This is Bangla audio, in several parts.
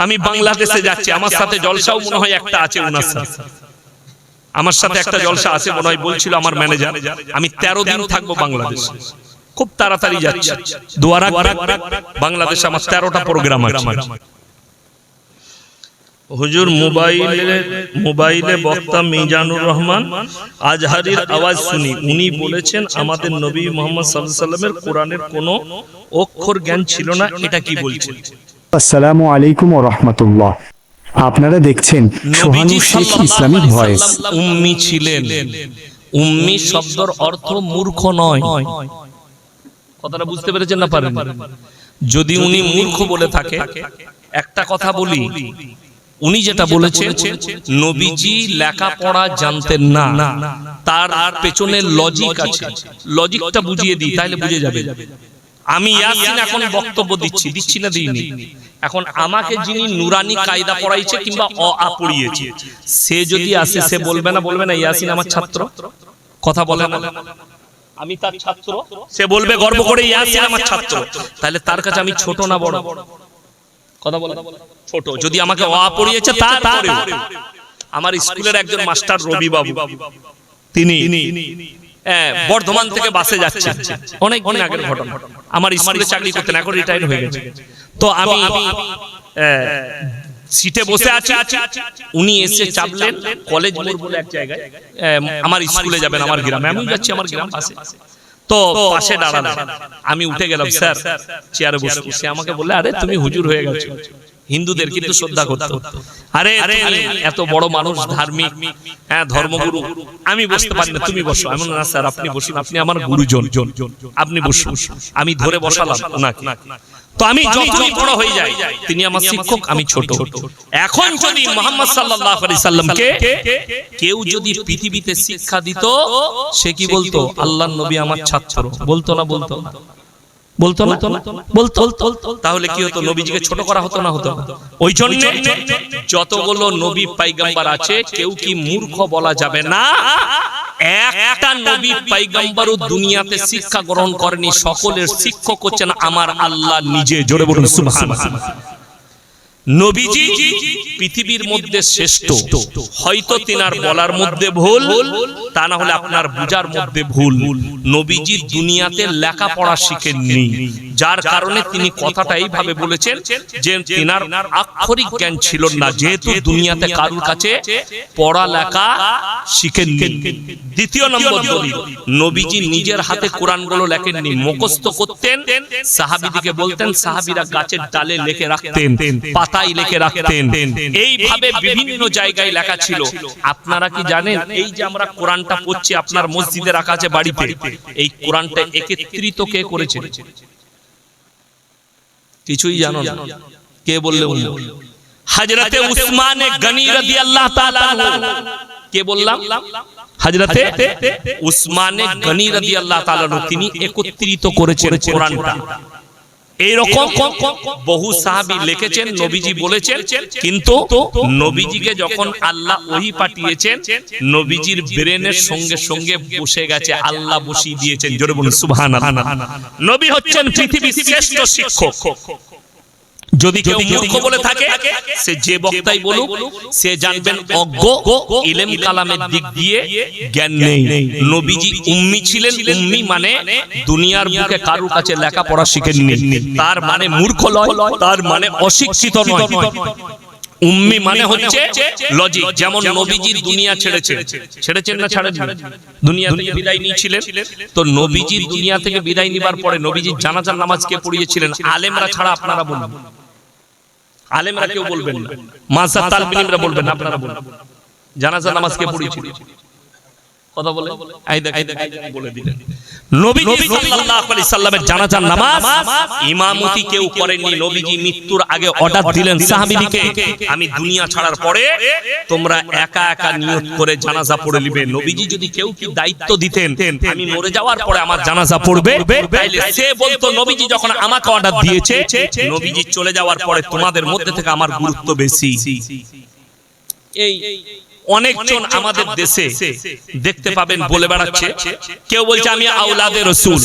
আমি বাংলাদেশে যাচ্ছি, আমার সাথে জলসাও মনে হয় একটা আছে ওনার সাথে, আমার সাথে একটা জলসা আছে মনে হয়, বলছিল আমার ম্যানেজার আমি 13 দিন থাকবো বাংলাদেশে, খুব তাড়াতাড়ি যাচ্ছি, দোয়া রাখবেন। বাংলাদেশে আমার 13টা প্রোগ্রাম আছে। হুজুর মোবাইলে বক্তা মিজানুর রহমান আজহারির আওয়াজ শুনি, উনি বলেছেন আমাদের নবী মুহাম্মদ সাল্লাল্লাহু আলাইহি ওয়াসাল্লামের কোরআনের কোনো অক্ষর জ্ঞান ছিল না, এটা কি বলছেন? আসসালামু আলাইকুম ওয়া রাহমাতুল্লাহ। আপনারা দেখছেন সোহানু শেখ ইসলামিক ভয়েস। উম্মি ছিলেন। উম্মি শব্দের অর্থ মূর্খ নয়। কথাটা বুঝতে পেরেছেন না পারেন? যদি উনি মূর্খ বলে থাকে, একটা কথা বলি, উনি যেটা বলেছেন নবীজি লেখাপড়া জানতেন না, তার পেছনে লজিক আছে, লজিকটা বুঝিয়ে দিই তাহলে বুঝে যাবে। আমি ইয়াসিন এখন বক্তব্য দিচ্ছি না দিইনি, এখন আমাকে যিনি নুরানি কায়দা পড়াইছে কিংবা অ পড়িয়েছে, সে যদি আসে, সে বলবে না ইয়াসিন আমার ছাত্র? কথা বলে না, আমি তার ছাত্র, সে বলবে গর্ব করে ইয়াসিন আমার ছাত্র, তাহলে তার কাছে আমি ছোট না বড়? কথা বলে ছোট। যদি আমাকে অ পড়িয়েছে তারপরে আমার স্কুলের একজন মাস্টার রবি বাবু, তিনি বর্ধমান থেকে বাসে যাচ্ছে, অনেক দিন আগের ঘটনা, আমার স্কুলে চাকরি করতেন, এখন রিটায়ার হয়ে গেছে। তো আমি সিটে বসে আছি, উনি এসে চাপলেন কলেজ মোড় বলে এক জায়গায়, আমার স্কুলে যাবেন আমার গ্রামে, আমি যাচ্ছি আমার গ্রাম পাশে। তো পাশে দাঁড়ালেন, আমি উঠে গেলাম, স্যার চেয়ারে বসে। সে আমাকে বললে আরে তুমি হুজুর হয়ে গেছো, হিন্দুদের কিন্তু শ্রদ্ধা করতো, আরে এত বড় মানুষ, ধার্মিক, হ্যাঁ ধর্মগুরু, আমি বসতে পারি না, তুমি বসো। আমি না স্যার আপনি বসুন, আপনি আমার গুরুজন, আপনি বসুন। আমি ধরে বসালাম ওনাকে। তো আমি যতই বড় হয়ে যাই, তিনি আমার শিক্ষক, আমি ছোট। এখন যদি মুহাম্মদ সাল্লাল্লাহু আলাইহি সাল্লামকে কেউ যদি পৃথিবীতে শিক্ষা দিত, সে কি বলতো? আল্লাহর নবী আমার ছাত্র, বলতো না? বলতো না? তাহলে কি হতো? নবীজিকে ছোট করা হতো না? হতো। ওই জন্য যতগুলো নবী পয়গম্বর আছে, কেউ কি মূর্খ বলা যাবে না। একটা নবী পয়গম্বরও দুনিয়াতে শিক্ষা গ্রহণ করেনি, সকলের শিক্ষক হচ্ছেন আমার আল্লাহ নিজে। জোরে বলুন সুবহানাল্লাহ। নবীজি পৃথিবীর মধ্যে শ্রেষ্ঠ, হয়তো তিনার বলার মধ্যে ভুল, তা না হলে আপনার বুঝার মধ্যে ভুল। নবীজি দুনিয়াতে লেখাপড়া শিখেননি, যার কারণে তিনি কথাটা এইভাবে বলেছেন যে তিনার আক্ষরিক জ্ঞান ছিল না, যেহেতু দুনিয়াতে কারুর কাছে পড়ালেখা শিখেননি। দ্বিতীয় নম্বর দলিল, নবীজি নিজের হাতে কোরআনগুলো লেখেননি, মুখস্থ করতেন, সাহাবীদেরকে বলতেন, সাহাবীরা গাছের ডালে লিখে রাখতেন, পাতায় লিখে রাখতেন, এইভাবে বিভিন্ন জায়গায় লেখা ছিল। আপনারা কি জানেন এই যে আমরা কোরআনটা পড়ছি, আপনার মসজিদে রাখা আছে, বাড়িতে, এই কোরআনটা একত্রিত কে করেছে? কিছুই জানো না? কে বললে? হযরতে উসমান গনি রাদিয়াল্লাহু তাআলা আনহু। কে বললাম? হযরতে উসমান গনি রাদিয়াল্লাহু তাআলা আনহু, তিনি একত্রিত করেছেন কোরআনটা। এইরকম বহু সাহাবী লিখেছেন, নবীজি বলেছেন, কিন্তু নবীজিকে যখন আল্লাহ ওহী পাঠিয়েছেন, নবীজির ব্রেনের সঙ্গে সঙ্গে বসে গেছে, আল্লাহ বসিয়ে দিয়েছেন। জোরে বলুন সুবহানাল্লাহ। নবী হচ্ছেন পৃথিবীর শ্রেষ্ঠ শিক্ষক। যদি কেউ মূর্খ বলে থাকে, সে যে বক্তাই বলুক, সে জানবেন অজ্ঞ, ইলম কালামের দিক দিয়ে জ্ঞান নেই। নবীজি উম্মি ছিলেন। উম্মি মানে দুনিয়ার বুকে কারুর কাছে লেখাপড়া শিখেননি, তার মানে মূর্খ নয়, তার মানে অশিক্ষিত নয়। উম্মি মানে হচ্ছে লজিক। যেমন নবীজি দুনিয়া ছেড়েছেন না ছাড়েননি? দুনিয়া থেকে বিদায় নিয়েছিলেন। তো নবীজি দুনিয়া থেকে বিদায় নিবার পরে নবীজি জানাজার নামাজ কে পড়িয়েছিলেন? আলেমরা ছাড়া আপনারা বলুন। আলেমরা কেউ বলবেন না, মাযহাব তালবিনরা বলবেন না, আপনারা বলুন জানাজার নামাজ কে পড়িয়েছিলেন? কথা বলে বলে দিলেন। নবীজি সাল্লাল্লাহু আলাইহি সাল্লামের জানাজার নামাজ ইমামতি কেউ করেননি। নবীজি মৃত্যুর আগে অর্ডার দিলেন সাহাবীদেরকে, আমি দুনিয়া ছাড়ার পরে তোমরা একা একা নিয়ত করে জানাজা পড়ে নিবে। নবীজি যদি কেউ কি দায়িত্ব দিতেন, আমি মরে যাওয়ার পরে আমার জানাজা পড়বে, তাইলে সে বলতো নবীজি যখন আমাকে অর্ডার দিয়েছে, নবীজি চলে যাওয়ার পরে তোমাদের মধ্যে থেকে আমার গুরুত্ব বেশি। এই অনেকজন আমাদের দেশে দেখতে পাবেন বলে বেড়াচ্ছে, কেউ বলছে আমি আওলাদে রাসূল।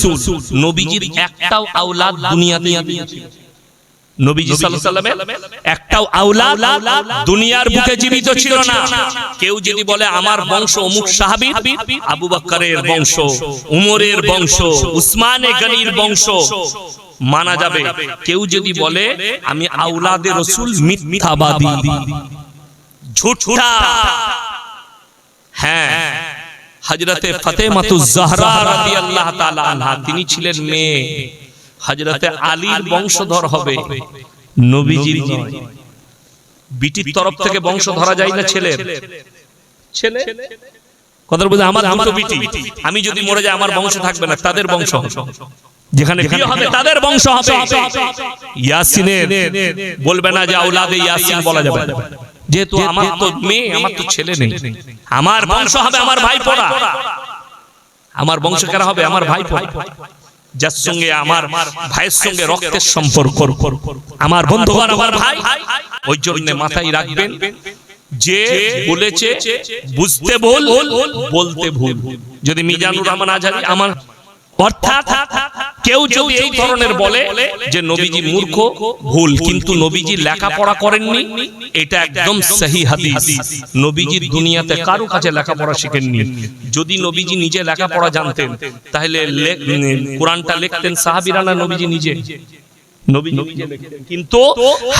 নবীজির একটাও আওলাদ দুনিয়াতে নবীজি সাল্লাল্লাহু আলাইহি ওয়াসাল্লামের একটাও আওলাদ দুনিয়ার বুকে জীবিত ছিল না। কেউ যদি বলে আমার বংশ অমুক সাহাবী, আবু বকরের বংশ, উমরের বংশ, উসমানে গনির বংশ, মানা যাবে। কেউ যদি বলে আমি আওলাদে রাসূল, মিথ্যাবাদী, ঝুঠা। হ্যাঁ, হযরতে ফাতেমাতুজ জাহরা রাদিয়াল্লাহু তাআলা আনহা তিনি ছিলেন মেয়ে, হযরতে আলীর বংশধর হবে, নবীজির নয়। বিটির তরফ থেকে বংশ ধরা যায় না ছেলের? ছেলে কথা বলতে আমার দুটো বিটি, আমি যদি মরে যাই আমার বংশ থাকবে না, তাদের বংশ হবে, যেখানে বিয়ে হবে তাদের বংশ হবে। ইয়াসিনের বলবে না যে আওলাদে ইয়াসিন বলা যাবে, যেহেতু আমার তো মেয়ে, আমার তো ছেলে নেই, আমার বংশ হবে আমার ভাই পড়া। আমার বংশ কারা হবে? আমার ভাই পড়া, যার সঙ্গে আমার ভাইয়ের সঙ্গে রক্তের সম্পর্ক, আমার বন্ধুগণ, আমার ভাই। ওই জন্য মাথায় রাখবেন, যে বলেছে বুঝতে ভুল, বলতে ভুল। যদি মিজানুর রহমান আজহারী আমার, অর্থাৎ কেউ যদি এই ধরনের বলে যে নবীজি মূর্খ, ভুল, কিন্তু নবীজি লেখাপড়া করেননি, এটা একদম সহি হাদিস। নবীজি দুনিয়াতে কারো কাছে লেখাপড়া শিখেননি। যদি নবীজি নিজে লেখাপড়া জানতেন তাহলে কোরআনটা লিখতেন সাহাবীরা না নবীজি নিজে? কিন্তু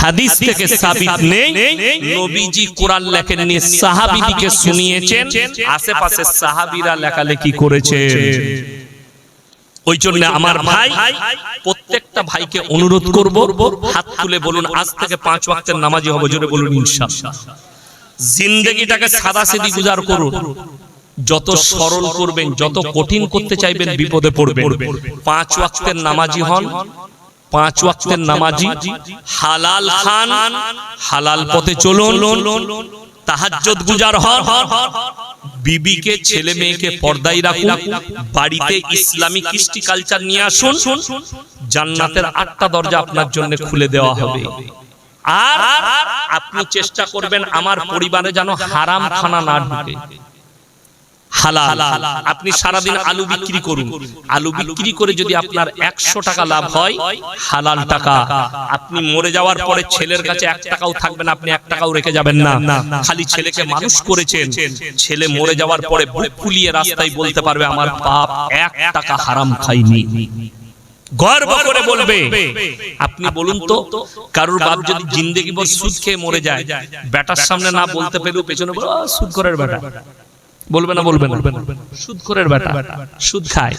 হাদিস থেকে সাবিত নেই নবীজি কোরআন লেখেননি, সাহাবীদেরকে শুনিয়েছেন, আশেপাশে সাহাবীরা লেখালেখি করেছেন। ওই জন্য আমার ভাই, প্রত্যেকটা ভাইকে অনুরোধ করব, হাত তুলে বলুন আজ থেকে 5 ওয়াক্তের নামাজি হব, জোরে বলুন ইনশাআল্লাহ। জিন্দেগিটাকে সাদাসিধি গুজার করুন, যত সরল করবেন, যত কঠিন করতে চাইবেন বিপদে পড়বেন। 5 ওয়াক্তের নামাজি হন, 5 ওয়াক্তের নামাজি, হালাল খান, হালাল পথে চলুন, তাহাজ্জুদ গুজার হন, বিবিকে ছেলে মেয়েকে পর্দায় রাখুন, বাড়িতে ইসলামিক কৃষ্টি কালচার নিয়ে আসুন, জান্নাতের 8টা দরজা আপনার জন্য খুলে দেওয়া হবে। আর আপনি চেষ্টা করবেন আমার পরিবারে যেন হারাম খানা না ঢুকে, হালাল। আপনি সারাদিন আলু বিক্রি করুন, আলু বিক্রি করে যদি আপনার 100 টাকা লাভ হয়, হালাল টাকা, আপনি মরে যাওয়ার পরে ছেলের কাছে 1 টাকাও থাকবে না, আপনি 1 টাকাও রেখে যাবেন না। খালি ছেলেকে মানুষ করেছেন, ছেলে মরে যাওয়ার পরে বুক ফুলিয়ে রাস্তায় বলতে পারবে আমার বাপ 1 টাকা হারাম খাইনি, গর্ব করে বলবে। আপনি বলুন তো, কারোর বাপ যদি জিন্দেগি ভর সুদ খেয়ে মরে যায়, বেটার সামনে না বলতে পেলেও পেছনে বলে সুদখোরের বেটা, বলবে না? বলবেন সুদখোরের বেটা, সুদ খায়।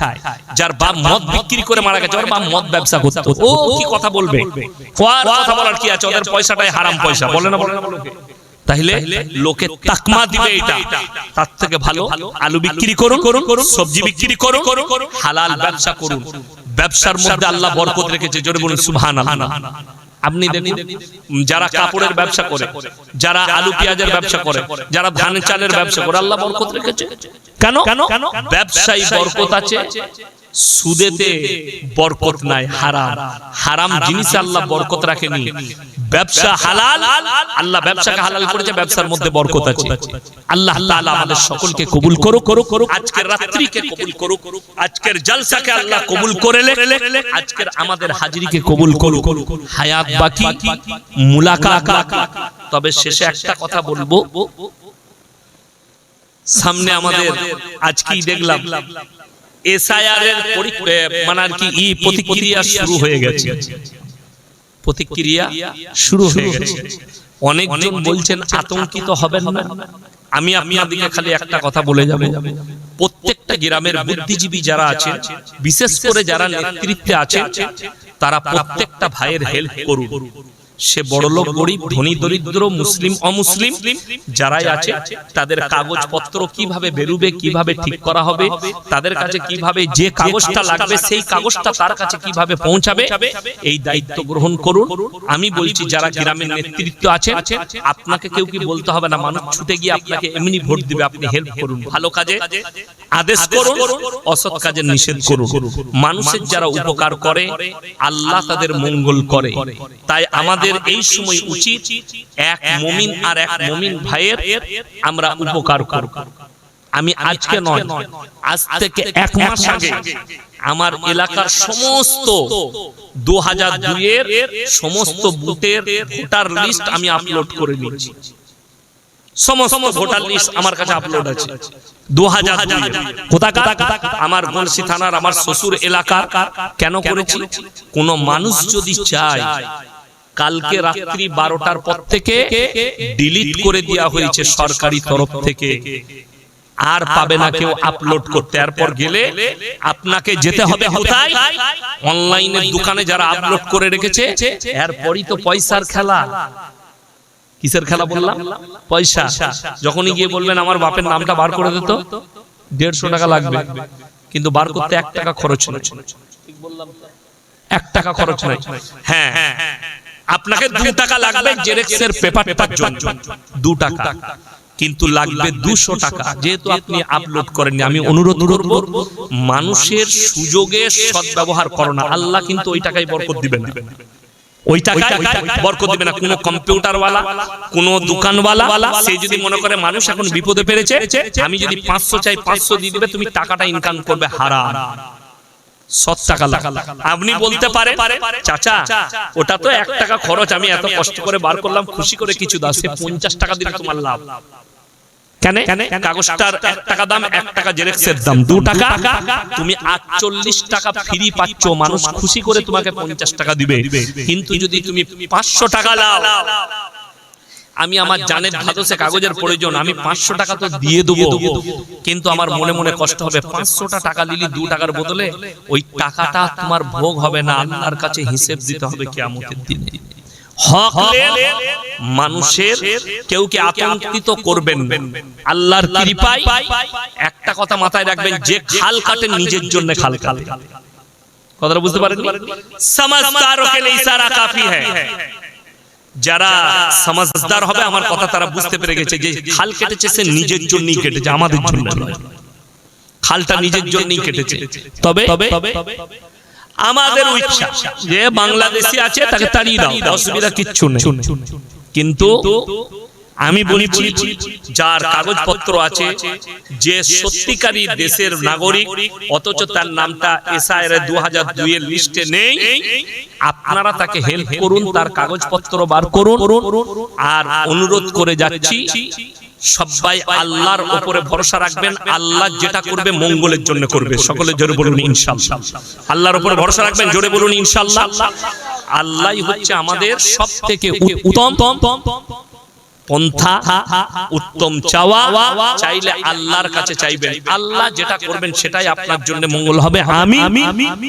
যার বাপ মদ বিক্রি করে মারা গেছে, ওর বাপ মদ ব্যবসা করতো, ও কি কথা বলবে? কথা বলার কি আছে? ওদের পয়সাটাই হারাম পয়সা, বলে না? বলে না? তাহলে লোকে তাকমা দিবে। এটা তার থেকে ভালো আলু বিক্রি করুন, সবজি বিক্রি করুন, হালাল ব্যবসা করুন। ব্যবসার মধ্যে আল্লাহ বরকত রেখেছে, জোরে বলুন সুবহানাল্লাহ। আপনি দেখুন, যারা কাপড়ের ব্যবসা করে, যারা আলু পেঁয়াজের ব্যবসা করে, যারা ধান চালের ব্যবসা করে, আল্লাহ বরকত রেখেছে। কেন? ব্যবসায় বরকত আছে, সুদেতে বরকত নাই, হারাম। হারাম জিনিসে আল্লাহ বরকত রাখেনি। ব্যবসা হালাল, আল্লাহ ব্যবসাকে হালাল করেছে, ব্যবসার মধ্যে বরকত আছে। আল্লাহ তাআলা আমাদের সকলকে কবুল করুক, আজকের রাত্রিকে কবুল করুক, আজকের জলসাকে আল্লাহ কবুল করে আজকের আমাদের হাজিরিকে কবুল করুক। হায়াত বাকি, মুলাকাত বাকি। তবে শেষে একটা কথা বলবো, সামনে আমাদের আজকেই দেখলাম এসআইআর এর মানে আর কি প্রতিক্রিয়া শুরু হয়ে গেছে, প্রতিক্রিয়া শুরু হয়ে গেছে। অনেকজন বলছেন আতঙ্কিত হবেন না। আমি আপনাদেরকে খালি একটা কথা বলে যাব, প্রত্যেকটা গ্রামের বুদ্ধিজীবী যারা আছে, বিশেষ করে যারা নেতৃত্বে আছে, তারা প্রত্যেকটা ভাইয়ের হেল্প করুন। সে বড়লোক গরিব, ধনী দরিদ্র, মুসলিম অমুসলিম যারাই আছে, তাদের কাগজপত্র কিভাবে বেরুবে, কিভাবে ঠিক করা হবে, তাদের কাছে কিভাবে যে কাগজটা লাগবে সেই কাগজটা তার কাছে কিভাবে পৌঁছাবে, এই দায়িত্ব গ্রহণ করুন। আমি বলছি যারা গ্রামের নেতৃত্ব আছে, আপনাকে কেউ কি বলতে হবে না, মানুষ ছুটে গিয়ে আপনাকে এমনি ভোট দিবে, আপনি হেল্প করুন, ভালো কাজে আদেশ করুন, অসৎ কাজে নিষেধ করুন। মানুষের যারা উপকার করে আল্লাহ তাদের মঙ্গল করে। তাই আমাদের এই সময় উচিত এক মুমিন আর এক মুমিন ভাইয়ের আমরা উপকার করব। আমি আজকে নয়, আজ থেকে 1 মাস আগে আমার এলাকার সমস্ত 2002 এর সমস্ত বুথের ভোটার লিস্ট আমি আপলোড করে নিয়েছি। সমস্ত ভোটার লিস্ট আমার কাছে আপলোড আছে 2002 কোথাকার? আমার গলসি থানার আমার শ্বশুর এলাকার। কেন করেছি? কোন মানুষ যদি চায়, কালকে রাত্রি 12টার পর থেকে ডিলিট করে দেওয়া হয়েছে সরকারি তরফ থেকে, আর পাবে না কেউ আপলোড করতে। এরপর গেলে আপনাকে যেতে হবে কোথায়? অনলাইনের দোকানে যারা আপলোড করে রেখেছে। এরপরই তো পয়সার খেলা। কিসের খেলা বললাম? পয়সা। যখনই গিয়ে বলবেন আমার বাপের নামটা বার করে দিত, 150 টাকা লাগবে, কিন্তু বার করতে 1 টাকা খরচ নেই। ঠিক বললাম? 1 টাকা খরচ নেই। হ্যাঁ, আপনাকে 2 টাকা লাগবে জেরক্সের পেপারটার জন্য, 2 টাকা, কিন্তু লাগবে 200 টাকা। যেহেতু আপনি আপলোড করেননি, আমি অনুরোধ করব মানুষের সুযোগে সদ্ব্যবহার করো না। আল্লাহ কিন্তু ওই টাকায় বরকত দিবেন না, ওই টাকায় বরকত দিবে না। কোন কম্পিউটারওয়ালা, কোন দোকানওয়ালা সে যদি মনে করে মানুষ এখন বিপদে পড়েছে, আমি যদি 500 চাই 500 দিয়ে দিবে, তুমি টাকাটা ইনকাম করবে হারাম। 100 টাকা লাগ। আপনি বলতে পারেন চাচা ওটা তো 1 টাকা খরচ, আমি এত কষ্ট করে বার করলাম, খুশি করে কিছু দাও। সে 50 টাকা দিলে তোমার লাভ কেন? কাগজটার 1 টাকা দাম, 1 টাকা জেরক্সের দাম 2 টাকা, তুমি 48 টাকা ফ্রি পাচ্ছ। মানুষ খুশি করে তোমাকে 50 টাকা দিবে। কিন্তু যদি তুমি 500 টাকা লাও, আমি আমার জানের ধাদসে কাগজের প্রয়োজন, আমি 500 টাকা তো দিয়ে দেবো, কিন্তু আমার মনে মনে কষ্ট হবে। 500টা টাকা দিলি 2 টাকার বদলে, ওই টাকাটা তোমার ভোগ হবে না, আল্লাহর কাছে হিসেব দিতে হবে কিয়ামতের দিনে। হক মানুষের কেউকে আতঙ্কিত করবেন। আল্লাহর কৃপায় একটা কথা মাথায় রাখবেন, যে খাল কাটে নিজের জন্য খাল কাটে। কথাটা বুঝতে পারেন? সমঝদারোं के लिए इशारा काफी है। যারা সমঝদার হবে আমার কথা তারা বুঝতে পেরে গেছে যে খাল কেটেছে সে নিজের জন্যই কেটেছে, আমাদের জন্য নয়। খালটা নিজের জন্যই কেটেছে। তবে আমাদের ইচ্ছা যে বাংলাদেশি আছে তাকে তাড়িয়ে দাও, অসুবিধা কিচ্ছু নেই। কিন্তু আমি বলছি যার কাগজপত্র আছে, যে সত্যিকারী দেশের নাগরিক অথচ তার নামটা এসআইআর 2002 এর লিস্টে নেই, আপনারা তাকে হেল্প করুন, তার কাগজপত্র বার করুন। আর অনুরোধ করে যাচ্ছি সবাই আল্লাহর উপরে ভরসা রাখবেন। আল্লাহ যেটা করবে মঙ্গলের জন্য করবে। সকলে জোরে বলুন ইনশাআল্লাহ। আল্লাহর উপরে ভরসা রাখবেন, জোরে বলুন ইনশাআল্লাহ। আল্লাহই হচ্ছে আমাদের সবথেকে উত্তম পন্থা, উত্তম চাওয়া। চাইলে আল্লাহর কাছে চাইবেন, আল্লাহ যেটা করবেন সেটাই আপনার জন্য মঙ্গল হবে। আমিন।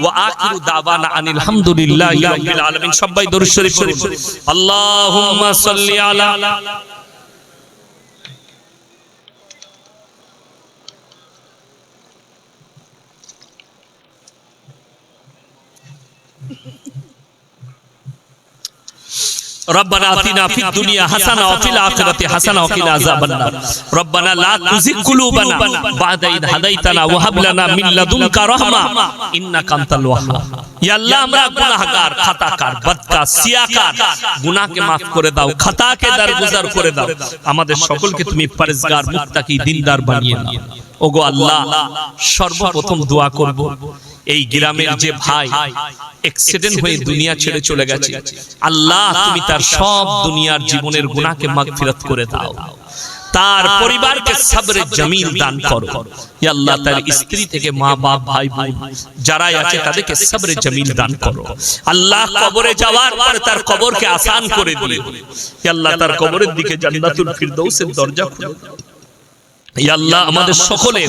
ওয়া আখিরু দাওয়ানা আনিল হামদুলিল্লাহি রাব্বিল আলামিন। সবাই দরুদ শরীফ পড়ুন। আল্লাহুম্মা সাল্লি আলা ربنا آتنا في الدنيا حسنة وفي الآخرة حسنة وقنا عذاب النار ربنا لا تزغ قلوبنا بعد إذ هديتنا وهب لنا من لدنك رحمة إنك أنت الوهاب। ইয়া আল্লাহ, আমরা গুনাহগার, খাতাকার, বদকার, সিয়াকার, গুনাহকে maaf করে দাও, খাতাকে দরগুজার করে দাও। আমাদের সকলকে তুমি পরহেজগার, মুত্তাকি, দিনদার বানিয়ে নাও। ওগো আল্লাহ, সর্বপ্রথম দোয়া করব এই গ্রামের যে ভাই অ্যাক্সিডেন্ট হয়ে দুনিয়া ছেড়ে চলে গেছে, আল্লাহ তুমি তার সব দুনিয়ার জীবনের গুনাহকে মাগফিরাত করে দাও, তার পরিবারকে সবরে জমিল দান করো। ইয়া আল্লাহ, তার স্ত্রী থেকে মা বাপ ভাই বোন যারা আছে তাদেরকে সবরে জমিল দান করো। আল্লাহ, কবরে যাওয়ার পর তার কবরকে আসান করে দিও। ইয়া আল্লাহ, তার কবরের দিকে জান্নাতুল ফিরদৌসের দরজা খুলে দাও। ইয়া আল্লাহ, আমাদের সকলে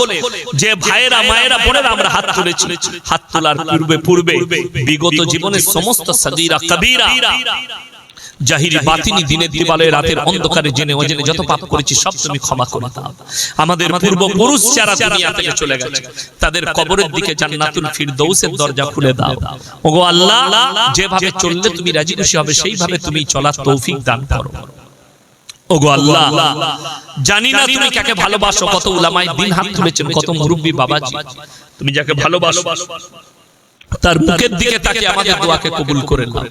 যে ভাইয়েরা, মায়েরা, বোনেরা আমরা হাত তুলেছি, হাত তোলার পূর্বে বিগত জীবনের সমস্ত সগীরা কবীরা, জাহিরি বাতিনি, দিনের দিবালে, রাতের অন্ধকারে, জেনে অজেনে যত পাপ করেছি সব তুমি ক্ষমা করে দাও। আমাদের পূর্বপুরুষ যারা দুনিয়া থেকে চলে গেছে তাদের কবরের দিকে জান্নাতুল ফিরদৌসের দরজা খুলে দাও। ওগো আল্লাহ, যেভাবে চললে তুমি রাজি খুশি হবে সেইভাবে তুমি চলার তৌফিক দান করো। ওগো আল্লাহ, জানি না তুমি কাকে ভালোবাসো। কত উলামায়ে দ্বীন হাত তুলেছেন, কত মুরব্বি বাবাজি, তুমি যাকে ভালোবাসো তার মুখের দিকে তাকিয়ে আমাদের দোয়াকে কবুল করে নাও।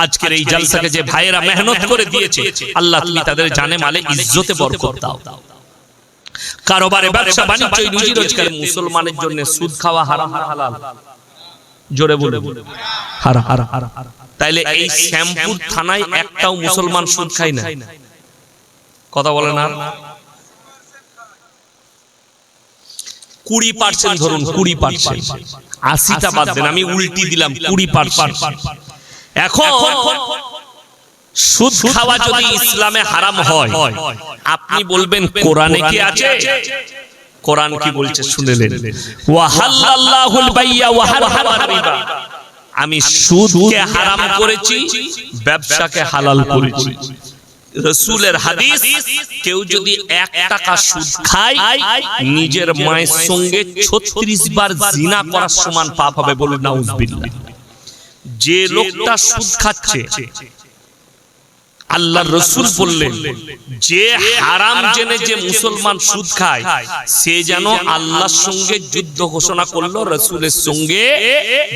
আজকের এই জলসাকে যে ভাইয়েরা মেহনত করে দিয়েছে, আল্লাহ তুমি তাদের জানে মালে ইজ্জতে বরকত দাও। কারোবারে ব্যবসা বাণিজ্য রুজি রোজগার মুসলমানের জন্য সুদ খাওয়া হারাম না হালাল? জোরে বলে হারাম। তাইলে এই শ্যামপুর থানায় একটাও মুসলমান সুদ খায় না, কথা বলে না। 20% ধরুন, 20%, 80টা বাদ দেন, আমি উল্টি দিলাম 20%। এখন সুদ খাওয়া যদি ইসলামে হারাম হয়, আপনি বলবেন কোরআনে কি আছে? কোরআন কি বলছে শুনেলেন? ওয়া হালাল্লাহুল বাইয়া ওয়া হারামার রিবা, আমি সুদকে হারাম করেছি, ব্যবসাকে হালাল করেছি। রাসূলের হাদিস, কেউ যদি 1 টাকা সুদ খায় নিজের মায়ের সঙ্গে 36 বার জিনা করার সমান পাপ হবে, বলে নাউজুবিল্লাহ। যে লোকটা সুদ খাচ্ছে, আল্লাহর রাসূল বললেন যে হারাম জেনে যে মুসলমান সুদ খায় সে যেন আল্লাহর সঙ্গে যুদ্ধ ঘোষণা করলো, রাসূলের সঙ্গে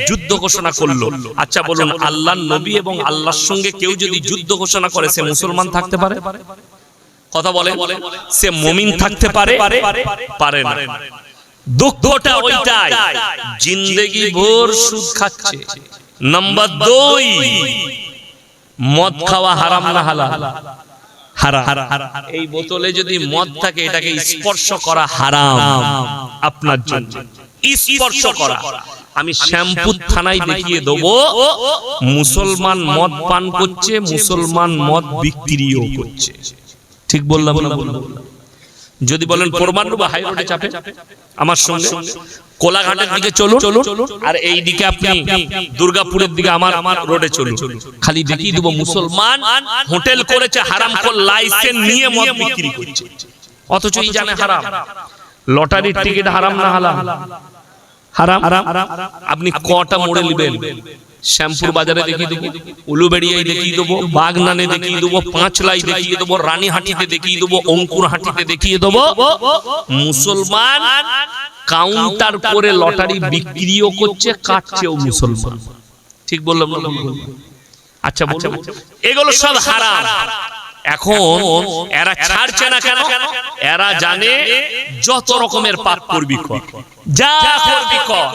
যুদ্ধ ঘোষণা করলো। আচ্ছা বলুন, আল্লাহর নবী এবং আল্লাহর সঙ্গে কেউ যদি যুদ্ধ ঘোষণা করে সে মুসলমান থাকতে পারে? কথা বলে, সে মুমিন থাকতে পারে? পারে না। দুঃখটা ওইটাই, জিন্দেগি ভোর সুদ খাচ্ছে। নাম্বার 2, মদ খাওয়া হারাম না হালাল? হারাম। এই বোতলে যদি মদ থাকে এটাকে স্পর্শ করা হারাম আপনার জন্য, স্পর্শ করা। আমি শ্যামপুর থানায় দেখিয়ে দেবো মুসলমান মদ পান করছে, মুসলমান মদ বিক্রিও করছে। ঠিক বললাম না? যদি বলেন প্রমাণ বা হাই রোডে চাপে আমার সঙ্গে, কোলাঘাটের দিকে চলুন, আর এই দিকে আপনি দুর্গাপুরের দিকে আমার রোডে চলুন, খালি দেখিয়ে দেবো মুসলমান হোটেল করেছে, হারাম করে লাইসেন্স নিয়ে মদ বিক্রি করছে, অথচ এই জানে হারাম। লটারির টিকিট হারাম না হালাল? হারাম। আপনি কটা মোড়ে নেবেন? শ্যামপুর বাজারে দেখিয়ে দেবো, উলুবেড়িয়ায় দেখিয়ে দেবো, বাগনানে দেখিয়ে দেবো, পাঁচলাই দেখিয়ে দেবো, রানীহাটিতে দেখিয়ে দেবো, অঙ্কুরহাটিতে দেখিয়ে দেবো মুসলমান কাউন্টার করে লটারি বিক্রিও করছে, কাটছেও মুসলমান। ঠিক বললাম না? আচ্ছা বলুন, এগুলো সব হারাম। এখন এরা ছাড়ছে না কেন? এরা জানে যত রকমের পাপ করবি কর, যা করবি কর,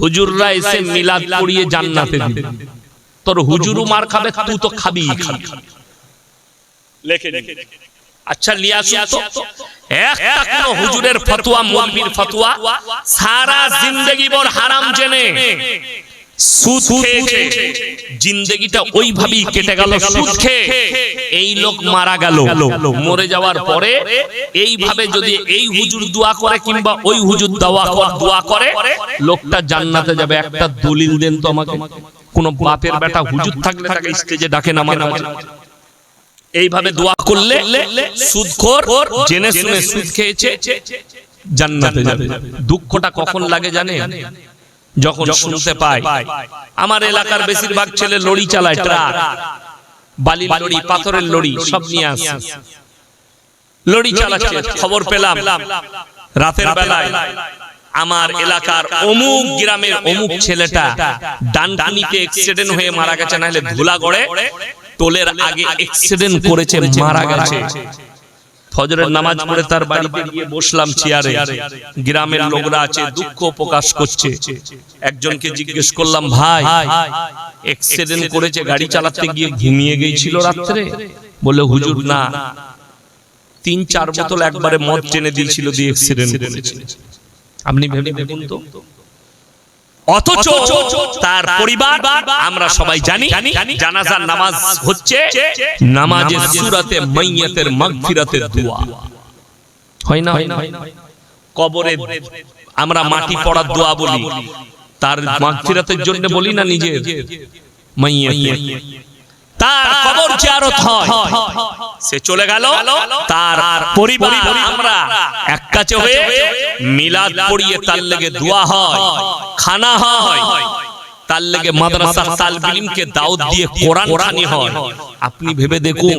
হুজুররা এসে মিলাদ পড়িয়ে জান্নাতে দিবে। তোর হুজুরও মার খাবে, তুই তো খাবি খাবি। লেখে আচ্ছা লিয়াসুন তো, একটা কোন হুজুরের ফতোয়া, মৌলবীর ফতোয়া সারা জিন্দেগি ভর হারাম জেনে সুদ খেয়েছে, জিন্দেগিটা ওইভাবেই কেটে গেল সুদ খেয়ে। এই লোক মারা গেল, মরে যাওয়ার পরে এইভাবে যদি এই হুজুর দোয়া করে কিংবা ওই হুজুর দোয়া করে, লোকটা জান্নাতে যাবে। একটা দলিল দেন তো আমাকে। কোন বাপের বেটা হুজুর থাকলে তাকে স্টেজে ডাকে না মাঝে মাঝে, এইভাবে দোয়া করলে সুদখোর জেনে শুনে সুদ খেয়েছে, জান্নাতে যাবে। দুঃখটা কখন লাগে জানেন? যখন শুনতে পায় আমার এলাকার বেশিরভাগ ছেলে লরি চালায়, ট্রাক, বালির লরি, পাথরের লরি সব নিয়ে আসে, লরি চালাচ্ছে। খবর পেলাম রাতের বেলায় আমার এলাকার অমুক গ্রামের অমুক ছেলেটা ডানকুনিতে অ্যাক্সিডেন্ট হয়ে মারা গেছে, নাহলে ধুলাগড়ে টোলের আগে অ্যাক্সিডেন্ট করেছে, মারা গেছে। ফজরের নামাজ পড়ে তার বাড়িতে গিয়ে বসলাম চেয়ারে, গ্রামের লোকরা আছে, দুঃখ প্রকাশ করছে। একজনকে জিজ্ঞেস করলাম, ভাই অ্যাক্সিডেন্ট করেছে, গাড়ি চালাতে গিয়ে ঘুমিয়ে গিয়েছিল রাত্রে? বলে হুজুর না, 3-4 বোতল একবারে মদ টেনে দিয়েছিল, দিয়ে অ্যাক্সিডেন্ট করেছে। আপনি ভেবে দেখুন তো। অথচ তার পরিবার, আমরা সবাই জানি জানাজার নামাজ হচ্ছে, নামাজে সূরাতে মাইয়াতের মাগফিরাতের দোয়া হয় না? কবরে আমরা মাটি পড়ার দোয়া বলি, তার মাগফিরাতের জন্য বলি না, নিজের মাইয়াতের তার কবর জিয়ারত হয়। সে চলে গেল, তার পরিবার আমরা এক কাছে হয়ে মিলাদ পড়িয়ে তার লেগে দোয়া হয়, খানা হয়, তার লেগে মাদ্রাসা তালিব ইলমকে দাওয়াত দিয়ে কোরআন খানি হয়। আপনি ভেবে দেখুন,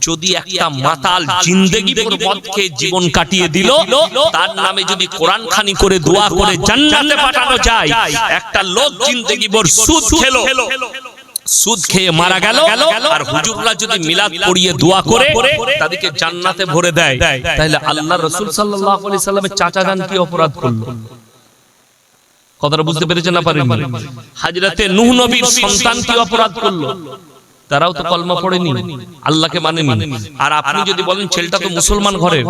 যদি একটা মাতাল জিন্দেগি ভর মদ খেয়ে জীবন কাটিয়ে দিল, তার নামে যদি কোরআন খানি করে দোয়া করে জান্নাতে পাঠানো যায়, একটা লোক জিন্দেগি ভর সুদ খেলো, সুদ খেয়ে মারা গেল, আর হুজুররা যদি মিলাদ পড়িয়ে দোয়া করে তাদেরকে জান্নাতে ভরে দেয়, তাহলে আল্লাহর রাসূল সাল্লাল্লাহু আলাইহি সাল্লামের চাচা যান কি অপরাধ করলো? কথাটা বুঝতে পেরেছেন না পারেন? হযরতে নূহ নবীর সন্তান কি অপরাধ করলো? তারাও তো কলমা পড়েনি, আল্লাহকে মানেনি। আর আপনি যদি বলেন ছেলেটা তো মুসলমান ঘরের,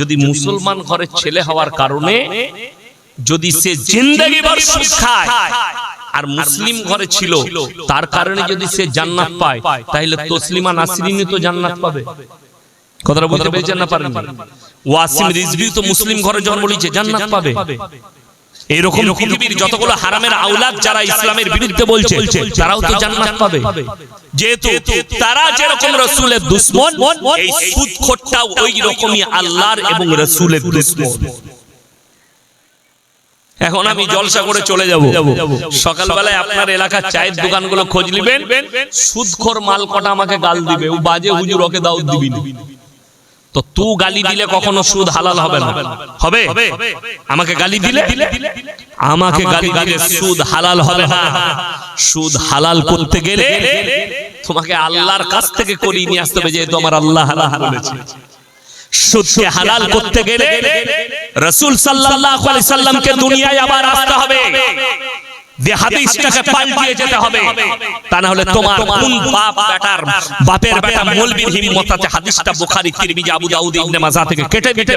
যদি মুসলমান ঘরের ছেলে হওয়ার কারণে যদি সে জিন্দেগি ভর সুদ খায় আর মুসলিম ঘরে ছিল, তার কারণে যদি সে জান্নাত পায়, তাহলে তসলিমা নাসরিন তো জান্নাত পাবে। কথাটা বুঝতে পেরেছেন না পারেন? ওয়াসিম রিজভী তো মুসলিম ঘরে জন্ম নিয়েছে, জান্নাত পাবে। এরকম পৃথিবীর যতগুলো হারামের আওলাদ যারা ইসলামের বিরুদ্ধে বলছে, তারাও তো জান্নাত পাবে। যেহেতু তারা যেরকম রাসূলের দুশমন, এই সুদখোরটাও ওই রকমই আল্লাহর এবং রাসূলের দুশমন। এখন আমি জলসা করে চলে যাব, সকালবেলায় আপনার এলাকার চায়ের দোকানগুলো খোঁজ নেবেন, সুদখোর মাল কটা আমাকে গাল দিবে, ও বাজে হুজুর, ওকে দাও দিবি না। তো তুই গালি দিলে কখনো সুদ হালাল হবে না? হবে? আমাকে গালি দিলে, আমাকে গালি দিলে সুদ হালাল হবে না। সুদ হালাল করতে গেলে তোমাকে আল্লাহর কাছ থেকে করিয়ে নিয়ে আসতে হবে, যেহেতু আমার আল্লাহ হালাল বলেছে। সুদকে হালাল করতে গেলে রাসূল সাল্লাল্লাহু আলাইহি সাল্লামকে দুনিয়ায় আবার আসতে হবে, হাদিসটাকে পাল্টিয়ে যেতে হবে। তা না হলে তোমার কোন বাপের বেটা মৌলবীর হিম্মত আছে হাদিসটা বুখারী, তিরমিজি, আবু দাউদ, ইবনে মাজাহ থেকে কেটে দিতে?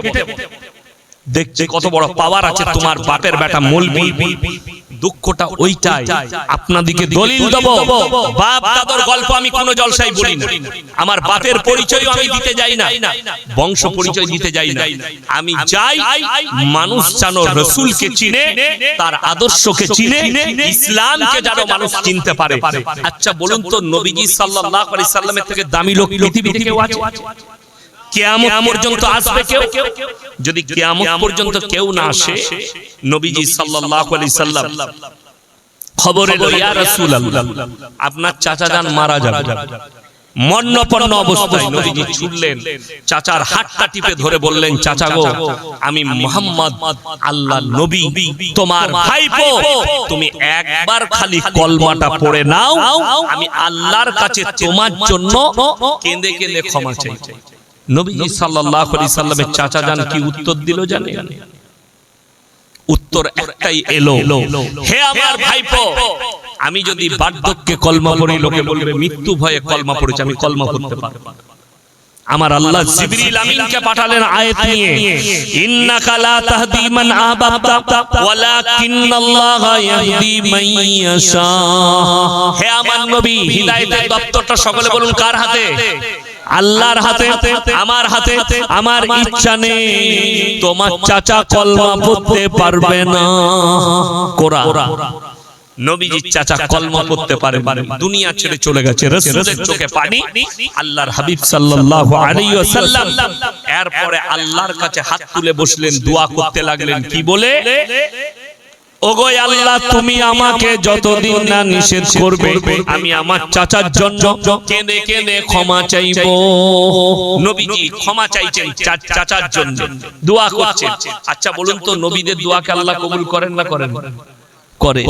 দেখছি কত বড় পাওয়ার আছে তোমার বাপের বেটা মৌলবী। দুঃখটা ওইটাই, আপনাদিকে দলিল দেব, বাপ দাদার গল্প আমি কোন জলসায় বলি না, আমার বাপের পরিচয়ও আমি দিতে যাই না, বংশ পরিচয় দিতে যাই না। আমি চাই মানুষ যেন রাসূলকে চিনে, তার আদর্শকে চিনে, ইসলামকে যেন মানুষ চিনতে পারে। আচ্ছা বলুন তো, নবীজি সাল্লাল্লাহু আলাইহি সাল্লামের থেকে দামি লোক পৃথিবীতে কেউ আছে? কিয়ামত পর্যন্ত আসবে কেউ? যদি কিয়ামত পর্যন্ত কেউ না আসে, নবীজি সাল্লাল্লাহু আলাইহি সাল্লাম খবর এলো, ইয়া রাসূলুল্লাহ, আপনার চাচা যান মারা যাবে। মরণাপন্ন অবস্থায় নবীজি ছুটলেন, চাচার হাতটা টিপে ধরে বললেন, চাচা গো, আমি মুহাম্মদ আল্লাহর নবী, তোমার ভাইপো, তুমি একবার খালি কলমাটা পড়ে নাও, আমি আল্লাহর কাছে তোমার জন্য কেঁদে কেঁদে ক্ষমা চাই। নবীজি সাল্লাল্লাহু আলাইহি সাল্লামের চাচা যান কি উত্তর দিল জানেন? উত্তর একটাই এলো, হে আমার ভাইপো, আমি যদি বার্ধক্যে কলমা পড়ি, লোকে বলবে মৃত্যু ভয়ে কলমা পড়েছে, আমি কলমা পড়তে পারবো না। আমার আল্লাহ জিবরিল আমিনকে পাঠালেন আয়াত নিয়ে, ইন্নাকা লা তাহদি মান আহবাবতা ওয়ালাকিন্নাল্লাহা ইয়াহদি মান ইয়াশা। হে আমার নবী, হিদায়াতের দপ্তরটা সকলে বলুন কার হাতে? আল্লাহর হাতে। আমার হাতে আমার ইচ্ছা নেই, তোমার চাচা কলমা পড়তে পারবে না। কোরআন, নবীজির চাচা কলমা পড়তে পারে, দুনিয়া ছেড়ে চলে গেছে, রাসূলের চোখে পানি, আল্লাহর হাবিব সাল্লাল্লাহু আলাইহি ওয়াসাল্লাম এরপরে আল্লাহর কাছে হাত তুলে বসলেন, দোয়া করতে লাগলেন, কি বলে? ওগো আল্লাহ, তুমি আমাকে যতদিন না নিষেধ করবে, আমি আমার চাচার জন্য কেঁদে কেঁদে ক্ষমা চাইবো। নবীজি ক্ষমা চাইছেন চাচার জন্য, দোয়া করছেন। আচ্ছা বলুন তো, নবীদের দোয়াকে আল্লাহ কবুল করেন না করেন? করে।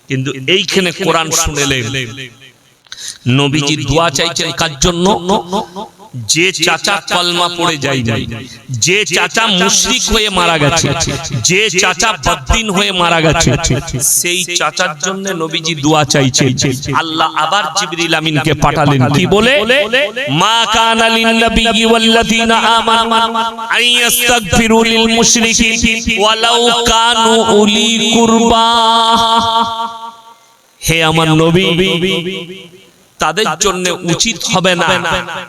কিন্তু এইখানে কোরআন শুনেলেন, নবীজি দোয়া চাইছেন কার জন্য? যে চাচা কলমা পড়ে যায় নাই, যে চাচা মুশরিক হয়ে মারা গেছে, যে চাচা বদ্দিন হয়ে মারা গেছে, সেই চাচার জন্য নবীজি দোয়া চাইছেন। আল্লাহ আবার জিবরিল আমিনকে পাঠালেন, কি বলে? মা কানা লিন নবিয়্যি ওয়াল্লাযিনা আমানু আন ইস্তাগফিরু লিল মুশরিকিন ওয়ালাউ কানু উলি কুরবা। হে আমার নবী, তাদের জন্য উচিত হবে না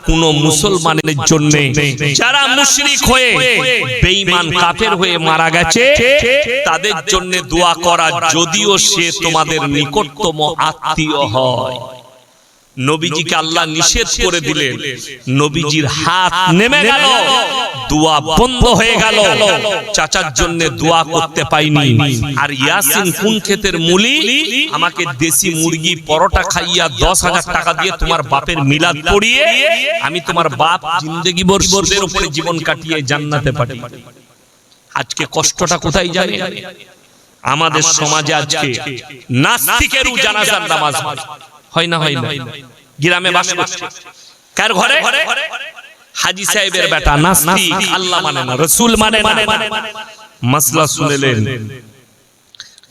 কোন মুসলমানের জন্য যারা মুশরিক হয়ে বেঈমান কাফের হয়ে মারা গেছে, তাদের জন্য দোয়া করা, যদিও সে তোমাদের নিকটতম আত্মীয় হয়। নবীজিকে আল্লাহ নিষেধ করে দিলেন, নবীজির হাত নেমে গেল, দোয়া বন্ধ হয়ে গেল, চাচার জন্য দোয়া করতে পাইনি। আর ইয়াসিন কোন ক্ষেতের মুলি, আমাকে দেশি মুরগি পরোটা খাইয়া 10,000 টাকা দিয়ে তোমার বাপের মিলাদ পড়িয়ে আমি তোমার বাপ জিন্দেগি ভর সুদের উপরে জীবন কাটিয়ে জান্নাতে পাঠাই। আজকে কষ্টটা কোথায় জানেন? আমাদের সমাজে আজকে নাস্তিকেরও জানাজার নামাজ হয় না গ্রামে বাস করছে কার ঘরে হাজী সাহেবের বেটা নাস্তিক আল্লাহ মানে না রাসূল মানে না মাসলা শুনলেন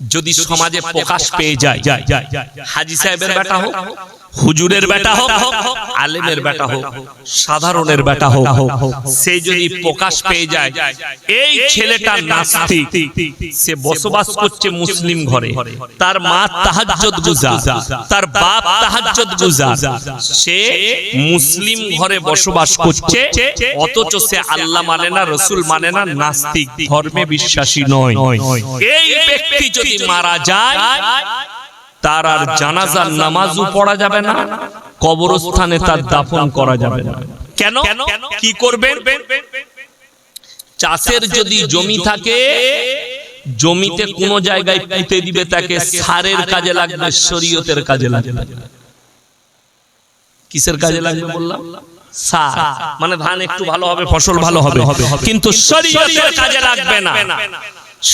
যদি সমাজে প্রকাশ পেয়ে যায় হাজী সাহেবের বেটা হোক হুজুরের বেটা হোক আলেমের বেটা হোক সাধারণের বেটা হোক সে যদি প্রকাশ পেয়ে যায় এই ছেলেটা নাস্তিক সে বসবাস করছে মুসলিম ঘরে তার মা তাহাজ্জুদ গুজার তার বাপ তাহাজ্জুদ গুজার সে মুসলিম ঘরে বসবাস করছে অথচ সে আল্লাহ মানে না রাসূল মানে না নাস্তিক ধর্মে বিশ্বাসী নয় এই ব্যক্তি যদি মারা যায় তার আর জানাজার নামাজও পড়া যাবে না কবরস্থানে তার দাফন করা যাবে না কেন কি করবেন চাষের যদি জমি থাকে জমিতে কোন জায়গায় পুঁতে দিবে তাকে সারের কাজে লাগবে শরীয়তের কাজে লাগবে কিসের কাজে লাগবে বললাম সার মানে ধান একটু ভালো হবে ফসল ভালো হবে কিন্তু শরীয়তের কাজে লাগবে না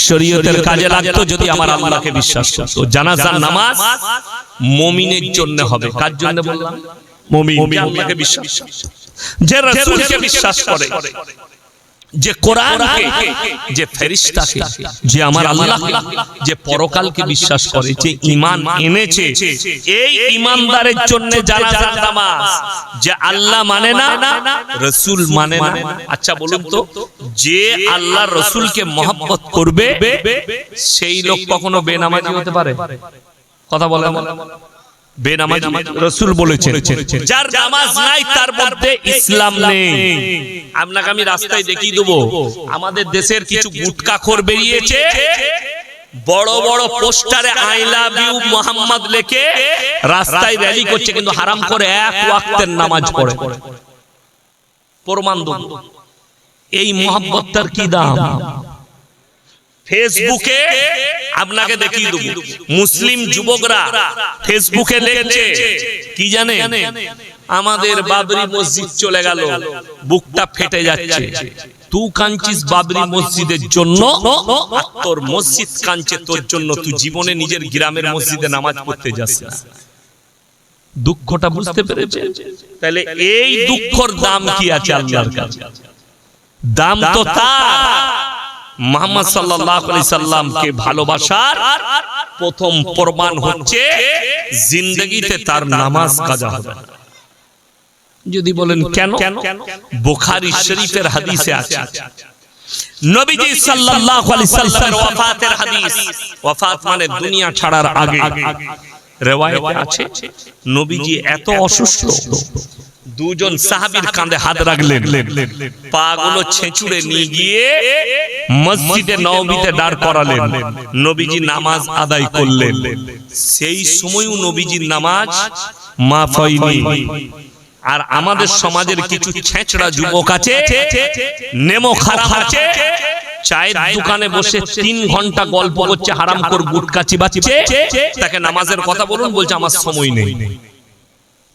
শরীয়তের কাজে লাগতো যদি আমার আল্লাহকে বিশ্বাস করতো জানাজার নামাজ মুমিনের জন্য হবে কার জন্য বললাম মুমিন যে আল্লাহকে বিশ্বাস যে রাসূলকে বিশ্বাস করে যে কোরআনকে যে ফেরেশতাকে যে আমার আল্লাহকে যে পরকালকে বিশ্বাস করে যে ঈমান এনেছে এই ঈমানদারের জন্য জানাজার নামাজ যে আল্লাহ মানে না রাসূল মানে না আচ্ছা বলুন তো যে আল্লাহর রাসূলকে মহব্বত করবে সেই লোক কখনো বেনামাজি হতে পারে কথা বলেন বেনামাজি রাসূল বলেছেন যার নামাজ নাই তার মধ্যে ইসলাম নেই আপনাকে আমি রাস্তায় দেখিয়ে দেব আমাদের দেশের কিছু গুটকাখোর বেরিয়েছে বড় বড় পোস্টারে আই লাভ ইউ মোহাম্মদ লিখে রাস্তায় র্যালি করছে কিন্তু হারাম করে এক ওয়াক্তের নামাজ পড়ে প্রমাণ দেব এই মহব্বতটার কি দাম ফেসবুকে আপনাকে দেখিয়ে দেব মুসলিম যুবকরা ফেসবুকে লিখছে কি জানেন আমাদের বাবরি মসজিদ চলে গেল বুকটা ফেটে যাচ্ছে তুই কাঁদছিস বাবরি মসজিদের জন্য আর তোর মসজিদ কাঁদছে তোর জন্য তুই জীবনে নিজের গ্রামের মসজিদে নামাজ পড়তে যাস না দুঃখটা বুঝতে পেরেছে তাহলে এই দুঃখের দাম কি আছে আল্লাহর কাছে দাম তো তার মুহাম্মদ সাল্লাল্লাহু আলাইহি সাল্লামকে ভালোবাসার প্রথম প্রমাণ হচ্ছে জিন্দেগিতে তার নামাজ কাজা হবে যদি বলেন কেন বুখারী শরীফের হাদিসে আছে নবীজি সাল্লাল্লাহু আলাইহি সাল্লামের ওয়াফাতের হাদিস ওয়াফাত মানে দুনিয়া ছাড়ার আগে riwayate আছে নবীজি এত অসুস্থ দুজন সাহাবীর কাঁধে হাত রাখলেন পাগুলো ছেঁচুড়ে নিয়ে গিয়ে মসজিদে নববীতে দাঁড় করালেন নবীজি নামাজ আদায় করলেন সেই সময়ও নবীজির নামাজ মাফ হয়নি আর আমাদের সমাজের কিছু ছেঁচড়া যুবক আছে নেমো খারাপ আছে চায়ের দোকানে বসে 3 ঘন্টা গল্প করছে হারামখোর গুটকা চিবাচ্ছে তাকে নামাজের কথা বলুন বলছে আমার সময় নেই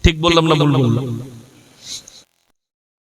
ঠিক বললাম না ভুল বললাম